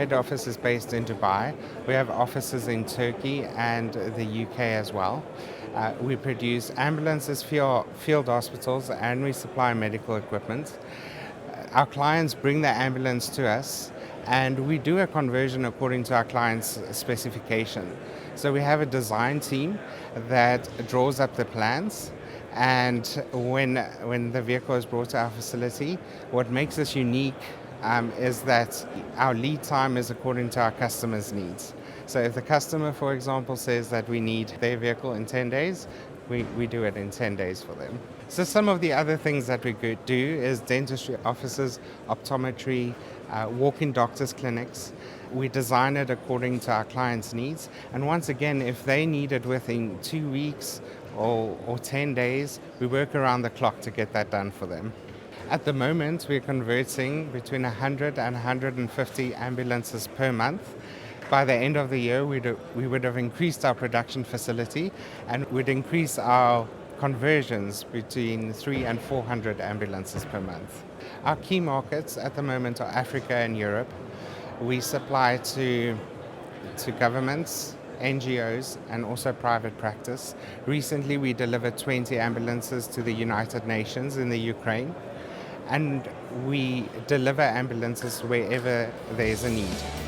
head office is based in Dubai. We have offices in Turkey and the UK as well. We produce ambulances for field hospitals and we supply medical equipment. Our clients bring the ambulance to us and we do a conversion according to our client's specification. So we have a design team that draws up the plans, and when the vehicle is brought to our facility, what makes us unique is that our lead time is according to our customer's needs. So if the customer, for example, says that we need their vehicle in 10 days, we do it in 10 days for them. So some of the other things that we could do is dentistry offices, optometry, walk-in doctors clinics. We design it according to our clients' needs. And once again, if they need it within 2 weeks or 10 days, we work around the clock to get that done for them. At the moment, we're converting between 100 and 150 ambulances per month. By the end of the year, we would have increased our production facility and would increase our conversions between 300 and 400 ambulances per month. Our key markets at the moment are Africa and Europe. We supply to governments, NGOs, and also private practice. Recently, we delivered 20 ambulances to the United Nations in the Ukraine, and we deliver ambulances wherever there's a need.